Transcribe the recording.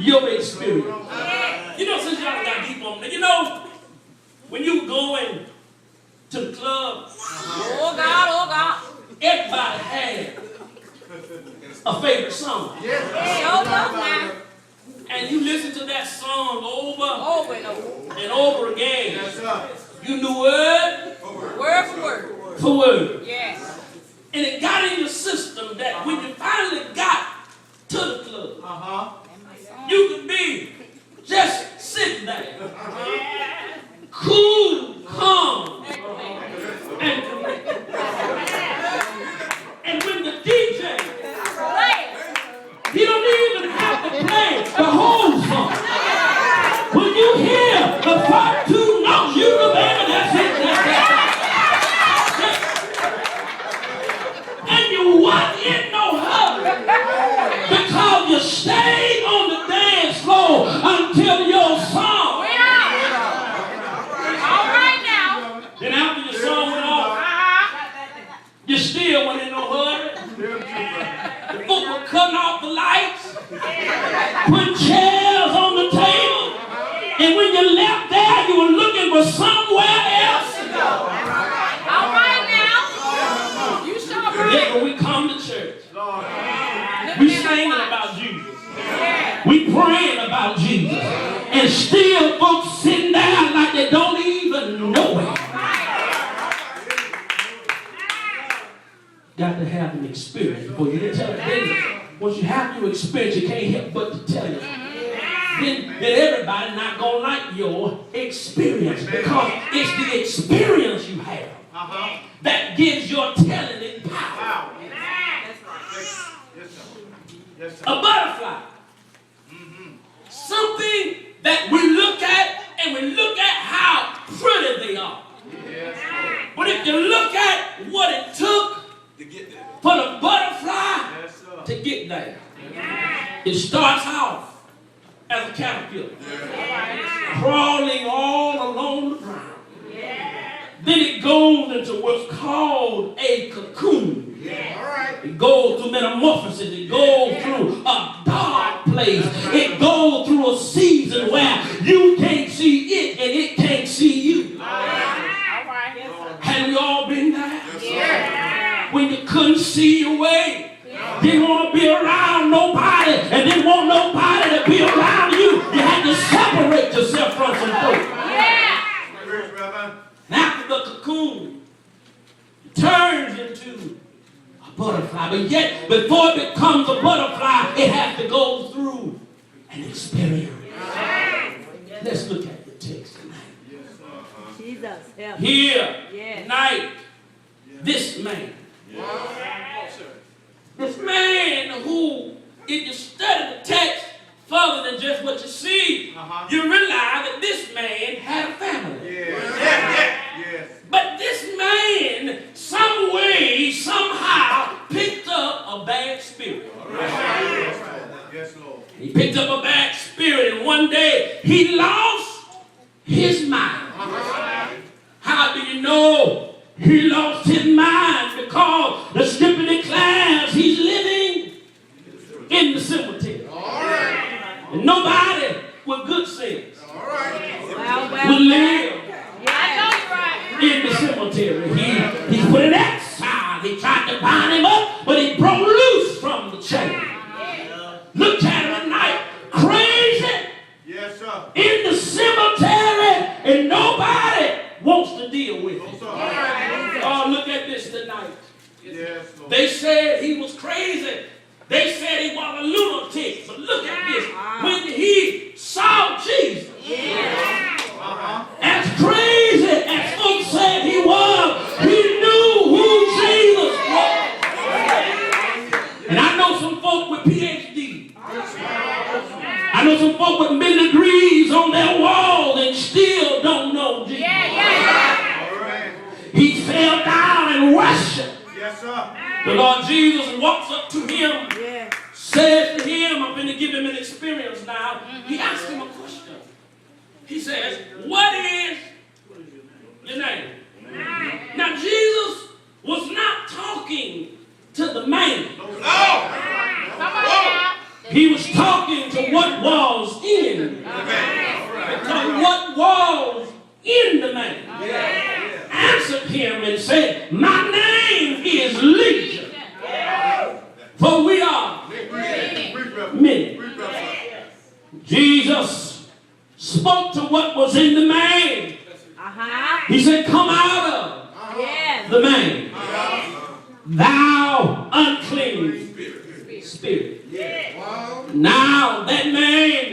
your experience. You know, since y'all got deep on me, you know, when you going to the club, oh God, everybody had a favorite song. And you listen to that song over and over again. You knew word for word. Yes. And it got in your system that when you finally got to the club, you could be just sitting there, cool, calm, and collected. And when the DJ, he don't even have to play the whole song. When you hear the first two notes, you know, baby, that's it. And you wasn't in no hurry because you stayed on the dance floor until your song. All right now. Then after your song went off, you still went in no hurry. The folk were cutting off the lights, putting chairs on the table, and when you left there, you were looking for somewhere else to go. All right now. You sure right. Yeah, when we come to church, we singing about Jesus. We praying about Jesus. And still folks sitting down like they don't even know it. Got to have an experience before you can tell it. Once you have your experience, you can't help but to tell you. Then everybody not going to like your experience because it's the experience you have that gives your telling it power. A butterfly. Something that we look at and we look at how pretty they are. But if you look at what it took for the butterfly to get there, it starts off as a caterpillar, crawling all along the ground. Then it goes into what's called a cocoon. It goes through metamorphosis. It goes through a dark place. It goes through a season where you can't see it and it can't see you. Have we all been there? When you couldn't see your way. Didn't want to be around nobody and didn't want nobody to be around you. You had to separate yourself from some folks. And after the cocoon, it turns into a butterfly. But yet, before it becomes a butterfly, it has to go through an experience. Let's look at the text tonight. Jesus. Here, tonight, this man. This man who, if you study the text further than just what you see, you realize that this man had a family. But this man, some way, somehow, picked up a bad spirit. He picked up a bad spirit, and one day he lost his mind. How do you know he lost his mind? Because the scripture declares he's living in the cemetery. And nobody with good sense would live in the cemetery. He put an exile. He tried to bind him up, but he broke loose from the chain. Look at him tonight, crazy in the cemetery, and nobody wants to deal with it. Oh, look at this tonight. They said he was crazy. They said he was a lunatic. But look at this. When he saw Jesus, as crazy as folks said he was, he knew who Jesus was. And I know some folk with PhD. I know some folk with many degrees on their wall and still don't know Jesus. He fell down and worshiped. The Lord Jesus walks up to him, says to him, I'm going to give him an experience now. He asked him a question. He says, what is your name? Now Jesus was not talking to the man. He was talking to what was in. Because what was in the man answered him and said, my name is Legion. For we are many. Jesus spoke to what was in the man. He said, come out of the man, thou unclean spirit. Now that man